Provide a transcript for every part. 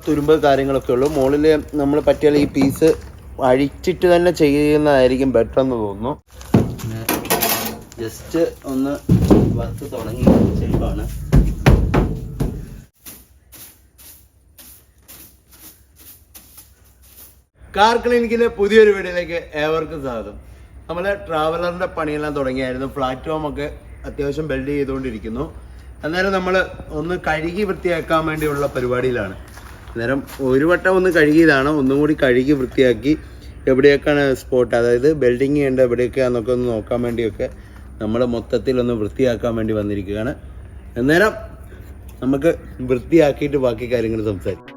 തുരുമ്പ് കാര്യങ്ങളൊക്കെ ഉള്ളൂ. മുകളിൽ നമ്മൾ പറ്റിയാൽ ഈ പീസ് അഴിച്ചിട്ട് തന്നെ ചെയ്യുന്നതായിരിക്കും ബെറ്റർ എന്ന് തോന്നുന്നു. ജസ്റ്റ് ഒന്ന് വർക്ക് തുടങ്ങി ചെയ്യുവാണ്. കാർ ക്ലിനിക്കിന്റെ പുതിയൊരു വീഡിയോയിലേക്ക് ഏവർക്കും സ്വാഗതം. നമ്മൾ ട്രാവലറിന്റെ പണിയെല്ലാം തുടങ്ങിയായിരുന്നു. പ്ലാറ്റ്ഫോം ഒക്കെ അത്യാവശ്യം ബിൽഡ് ചെയ്തുകൊണ്ടിരിക്കുന്നു. അന്നേരം നമ്മൾ ഒന്ന് കഴുകി വൃത്തിയാക്കാൻ വേണ്ടിയുള്ള പരിപാടിയിലാണ്. അന്നേരം ഒരു വട്ടം ഒന്ന് കഴുകിയതാണ്. ഒന്നും കൂടി കഴുകി വൃത്തിയാക്കി എവിടെയൊക്കെയാണ് സ്പോട്ട്, അതായത് ബിൽഡിങ് ചെയ്യേണ്ട എവിടെയൊക്കെയാണെന്നൊക്കെ ഒന്ന് നോക്കാൻ വേണ്ടിയൊക്കെ നമ്മൾ മൊത്തത്തിൽ ഒന്ന് വൃത്തിയാക്കാൻ വേണ്ടി വന്നിരിക്കുകയാണ്. അന്നേരം നമുക്ക് വൃത്തിയാക്കിയിട്ട് ബാക്കി കാര്യങ്ങൾ സംസാരിക്കാം.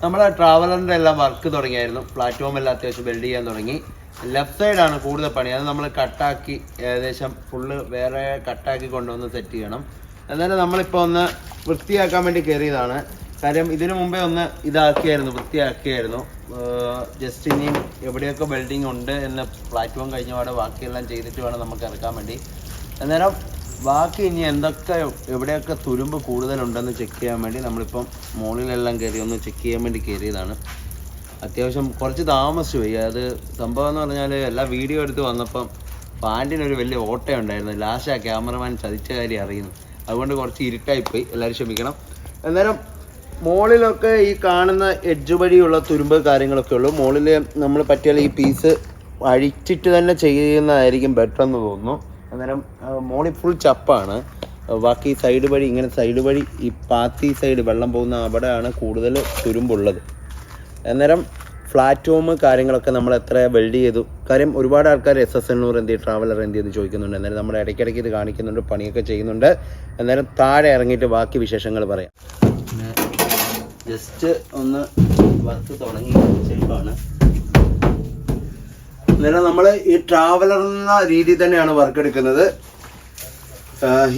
നമ്മൾ ട്രാവലറിൻ്റെ എല്ലാം വർക്ക് തുടങ്ങിയായിരുന്നു. പ്ലാറ്റ്ഫോം എല്ലാം അത്യാവശ്യം ബിൽഡ് ചെയ്യാൻ തുടങ്ങി. ലെഫ്റ്റ് സൈഡാണ് കൂടുതൽ പണി. അത് നമ്മൾ കട്ടാക്കി ഏകദേശം ഫുള്ള് വേറെ കട്ടാക്കി കൊണ്ടുവന്ന് സെറ്റ് ചെയ്യണം. എന്നാലും നമ്മളിപ്പോൾ ഒന്ന് വൃത്തിയാക്കാൻ വേണ്ടി കയറിയതാണ്. കാര്യം ഇതിനു മുമ്പേ ഒന്ന് വൃത്തിയാക്കിയായിരുന്നു. ജസ്റ്റ് ഇനിയും എവിടെയൊക്കെ ബിൽഡിംഗ് ഉണ്ട് എന്ന് പ്ലാറ്റ്ഫോം കഴിഞ്ഞ പാടെ ബാക്കിയെല്ലാം ചെയ്തിട്ട് വേണം നമുക്ക് ഇറക്കാൻ വേണ്ടി. അന്നേരം ബാക്കി ഇനി എന്തൊക്കെ എവിടെയൊക്കെ തുരുമ്പ് കൂടുതലുണ്ടെന്ന് ചെക്ക് ചെയ്യാൻ വേണ്ടി നമ്മളിപ്പം മുകളിലെല്ലാം കയറി ഒന്ന് ചെക്ക് ചെയ്യാൻ വേണ്ടി കയറിയതാണ്. അത്യാവശ്യം കുറച്ച് താമസിച്ചു പോയി. അത് സംഭവം എന്ന് പറഞ്ഞാൽ എല്ലാ വീഡിയോ എടുത്ത് വന്നപ്പം പാൻറ്റിനൊരു വലിയ ഓട്ടയുണ്ടായിരുന്നു. ലാസ്റ്റ് ആ ക്യാമറമാൻ ചതിച്ച കാര്യം അറിയുന്നു. അതുകൊണ്ട് കുറച്ച് ഇരുട്ടായിപ്പോയി, എല്ലാവരും ക്ഷമിക്കണം. അന്നേരം മുകളിലൊക്കെ ഈ കാണുന്ന എഡ്ജ് വഴിയുള്ള തുരുമ്പ് കാര്യങ്ങളൊക്കെ ഉള്ളൂ. മുകളിൽ നമ്മൾ പറ്റിയാൽ ഈ പീസ് അഴിച്ചിട്ട് തന്നെ ചെയ്യുന്നതായിരിക്കും ബെറ്റർ എന്ന് തോന്നുന്നു. അന്നേരം മോളിൽ ഫുൾ ചപ്പാണ്. ബാക്കി സൈഡ് വഴി ഈ പാത്തി സൈഡ് വെള്ളം പോകുന്ന അവിടെയാണ് കൂടുതൽ തുരുമ്പുള്ളത്. അന്നേരം പ്ലാറ്റ്ഫോം കാര്യങ്ങളൊക്കെ നമ്മൾ എത്ര വെൽഡ് ചെയ്തു. കാര്യം ഒരുപാട് ആൾക്കാർ SS800 എന്ത് ട്രാവലർ എന്ത് ചെയ്ത് ചോദിക്കുന്നുണ്ട്. അന്നേരം നമ്മൾ ഇടയ്ക്കിടയ്ക്ക് ഇത് കാണിക്കുന്നുണ്ട്, പണിയൊക്കെ ചെയ്യുന്നുണ്ട്. അന്നേരം താഴെ ഇറങ്ങിയിട്ട് ബാക്കി വിശേഷങ്ങൾ പറയാം. ജസ്റ്റ് ഒന്ന് വർക്ക് തുടങ്ങി ചെയ്യുവാണ്. അന്നേരം നമ്മൾ ഈ ട്രാവലർ എന്ന രീതിയിൽ തന്നെയാണ് വർക്ക് എടുക്കുന്നത്.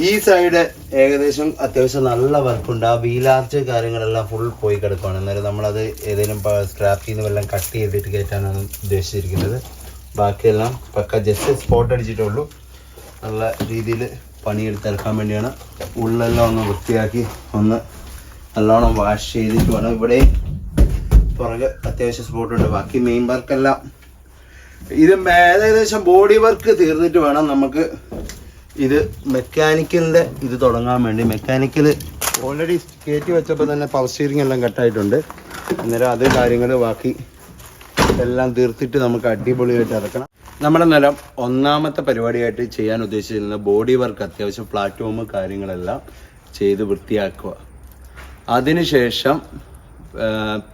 ഈ സൈഡ് ഏകദേശം അത്യാവശ്യം നല്ല വർക്കുണ്ട്. ആ വീലാർച്ച് കാര്യങ്ങളെല്ലാം ഫുൾ പോയി കിടക്കുകയാണ്. അന്നേരം നമ്മളത് ഏതെങ്കിലും സ്ക്രാപ്പിൽ നിന്ന് വല്ലതും കട്ട് ചെയ്തിട്ട് കയറ്റാനാണ് ഉദ്ദേശിച്ചിരിക്കുന്നത്. ബാക്കിയെല്ലാം പക്ക ജസ്റ്റ് സ്പോട്ട് അടിച്ചിട്ടുള്ളൂ. നല്ല രീതിയിൽ പണിയെടുത്തിറക്കാൻ വേണ്ടിയാണ്. ഉള്ളെല്ലാം ഒന്ന് വൃത്തിയാക്കി ഒന്ന് നല്ലോണം വാഷ് ചെയ്തിട്ട് വേണം. ഇവിടെ പുറകെ അത്യാവശ്യം സ്പോട്ടുണ്ട്. ബാക്കി മെയിൻ വർക്കെല്ലാം ഇത് ഏകദേശം ബോഡി വർക്ക് തീർന്നിട്ട് വേണം നമുക്ക് ഇത് മെക്കാനിക്കലിൻ്റെ ഇത് തുടങ്ങാൻ വേണ്ടി. മെക്കാനിക്കൽ ഓൾറെഡി കയറ്റി വെച്ചപ്പോൾ തന്നെ പവർ സ്റ്റിയറിംഗ് എല്ലാം കട്ടായിട്ടുണ്ട്. അന്നേരം അത് കാര്യങ്ങൾ ബാക്കി എല്ലാം തീർത്തിട്ട് നമുക്ക് അടിപൊളിയായിട്ട് ഇറക്കണം. നമ്മുടെ നിലം ഒന്നാമത്തെ പരിപാടിയായിട്ട് ചെയ്യാൻ ഉദ്ദേശിച്ചിരുന്ന ബോഡി വർക്ക്, അത്യാവശ്യം പ്ലാറ്റ്ഫോം കാര്യങ്ങളെല്ലാം ചെയ്ത് വൃത്തിയാക്കുക. അതിനുശേഷം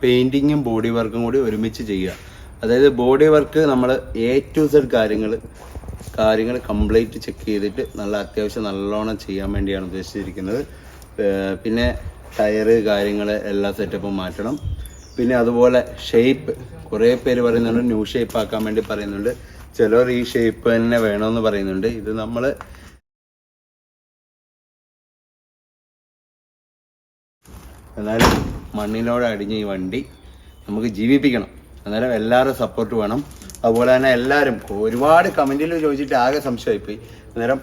പെയിൻറ്റിങ്ങും ബോഡി വർക്കും കൂടി ഒരുമിച്ച് ചെയ്യുക. അതായത് ബോഡി വർക്ക് നമ്മൾ A to Z കാര്യങ്ങൾ കംപ്ലീറ്റ് ചെക്ക് ചെയ്തിട്ട് അത്യാവശ്യം നല്ലോണം ചെയ്യാൻ വേണ്ടിയാണ് ഉദ്ദേശിച്ചിരിക്കുന്നത്. പിന്നെ ടയറ് കാര്യങ്ങൾ എല്ലാ സെറ്റപ്പും മാറ്റണം. പിന്നെ അതുപോലെ ഷേപ്പ് കുറേ പേര് പറയുന്നുണ്ട്, ന്യൂ ഷേപ്പ് ആക്കാൻ വേണ്ടി പറയുന്നുണ്ട്. ചിലർ ഈ ഷേപ്പ് തന്നെ വേണമെന്ന് പറയുന്നുണ്ട്. ഇത് നമ്മൾ എന്നാലും മണ്ണിനോട് അടിഞ്ഞ ഈ വണ്ടി നമുക്ക് ജീവിപ്പിക്കണം. അന്നേരം എല്ലാവരും സപ്പോർട്ട് വേണം. അതുപോലെ തന്നെ എല്ലാവരും ഒരുപാട് കമൻറ്റിൽ ചോദിച്ചിട്ട് ആകെ സംശയമായിപ്പോയി. അന്നേരം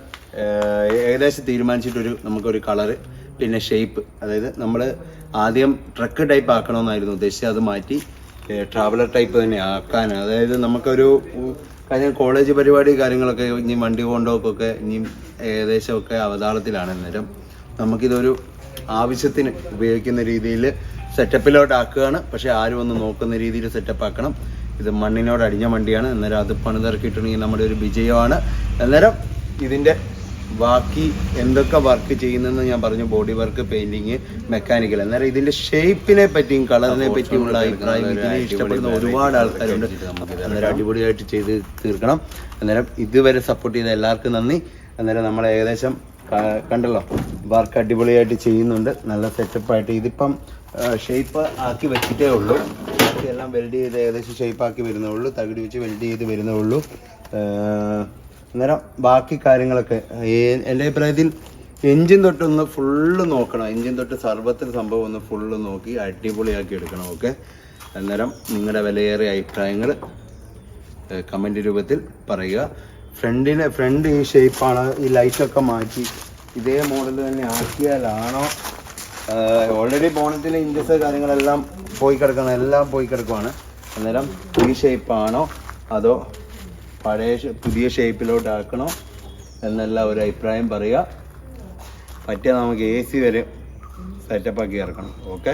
ഏകദേശം തീരുമാനിച്ചിട്ടൊരു നമുക്കൊരു കളറ് പിന്നെ ഷേപ്പ്, അതായത് നമ്മൾ ആദ്യം ട്രക്ക് ടൈപ്പ് ആക്കണമെന്നായിരുന്നു ഉദ്ദേശിച്ചത്. അത് മാറ്റി ട്രാവലർ ടൈപ്പ് തന്നെ ആക്കാൻ. അതായത് നമുക്കൊരു കാര്യം കോളേജ് പരിപാടി കാര്യങ്ങളൊക്കെ ഇനി വണ്ടി കൊണ്ടോക്കൊക്കെ ഇനി ഏകദേശമൊക്കെ അവതാളത്തിലാണ്. അന്നേരം നമുക്കിതൊരു ആവശ്യത്തിന് ഉപയോഗിക്കുന്ന രീതിയിൽ സെറ്റപ്പിലോട്ട് ആക്കുകയാണ്. പക്ഷേ ആരും ഒന്ന് നോക്കുന്ന രീതിയിൽ സെറ്റപ്പ് ആക്കണം. ഇത് മണ്ണിനോട് അടിഞ്ഞ വണ്ടിയാണ്. അന്നേരം അത് പണിതിറക്കിയിട്ടുണ്ടെങ്കിൽ നമ്മുടെ ഒരു വിജയമാണ്. അന്നേരം ഇതിൻ്റെ ബാക്കി എന്തൊക്കെ വർക്ക് ചെയ്യുന്നതെന്ന് ഞാൻ പറഞ്ഞു. Body work, painting, mechanical. അന്നേരം ഇതിൻ്റെ ഷേപ്പിനെ പറ്റിയും കളറിനെ പറ്റിയുള്ള അഭിപ്രായം ഇതിനെ ഇഷ്ടപ്പെടുന്ന ഒരുപാട് ആൾക്കാരുണ്ട്. അന്നേരം അടിപൊളിയായിട്ട് ചെയ്ത് തീർക്കണം. അന്നേരം ഇതുവരെ സപ്പോർട്ട് ചെയ്ത എല്ലാവർക്കും നന്ദി. അന്നേരം നമ്മൾ ഏകദേശം കണ്ടല്ലോ, വർക്ക് അടിപൊളിയായിട്ട് ചെയ്യുന്നുണ്ട്. നല്ല സെറ്റപ്പായിട്ട് ഇതിപ്പം ഷേപ്പ് ആക്കി വെച്ചിട്ടേ ഉള്ളൂ. ബാക്കിയെല്ലാം വെൽഡ് ചെയ്ത് ഏകദേശം ഷേപ്പാക്കി വരുന്നേ ഉള്ളൂ. തകിട് വെച്ച് വെൽഡ് ചെയ്ത് വരുന്നേ ഉള്ളൂ. അന്നേരം ബാക്കി കാര്യങ്ങളൊക്കെ എൻ്റെ അഭിപ്രായത്തിൽ എൻജിൻ തൊട്ടൊന്ന് ഫുള്ള് നോക്കണം. എൻജിൻ തൊട്ട് സർവത്തിൽ സംഭവം ഒന്ന് ഫുള്ള് നോക്കി അടിപൊളിയാക്കി എടുക്കണം. ഓക്കെ. അന്നേരം നിങ്ങളുടെ വിലയേറിയ അഭിപ്രായങ്ങൾ കമൻറ്റ് രൂപത്തിൽ പറയുക. ഫ്രണ്ട് ഈ ഷേപ്പാണ്, ഈ ലൈറ്റൊക്കെ മാറ്റി ഇതേ മോഡൽ തന്നെ ആക്കിയാലാണോ? ഓൾറെഡി ബോണറ്റിലെ ഇഞ്ചസ് കാര്യങ്ങളെല്ലാം പോയി കിടക്കണം, എല്ലാം പോയി കിടക്കുവാണ്. അന്നേരം ഈ ഷേപ്പാണോ അതോ പുതിയ ഷേപ്പിലോട്ട് ആക്കണോ എന്നുള്ള ഒരു അഭിപ്രായം പറയുക. പറ്റിയാൽ നമുക്ക് AC വരെ സെറ്റപ്പാക്കി ഇറക്കണം. ഓക്കെ.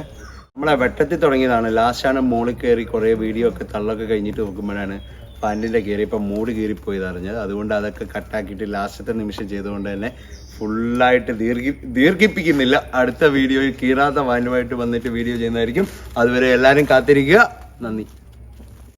നമ്മളെ വെട്ടത്തിൽ തുടങ്ങിയതാണ്. ലാസ്റ്റാണ് മുകളിൽ കയറി കുറേ വീഡിയോ ഒക്കെ തള്ളൊക്കെ കഴിഞ്ഞിട്ട് നോക്കുമ്പോഴാണ് പാൻറ്റിൻ്റെ കയറി ഇപ്പം മൂട് കയറിപ്പോയത് അറിഞ്ഞത്. അതുകൊണ്ട് അതൊക്കെ കട്ടാക്കിയിട്ട് ലാസ്റ്റത്തെ നിമിഷം ചെയ്തുകൊണ്ട് തന്നെ ഫുള്ളായിട്ട് ദീർഘിപ്പിക്കുന്നില്ല. അടുത്ത വീഡിയോയിൽ കീറാത്ത പാൻറ്റുമായിട്ട് വന്നിട്ട് വീഡിയോ ചെയ്യുന്നതായിരിക്കും. അതുവരെ എല്ലാവരും കാത്തിരിക്കുക. നന്ദി.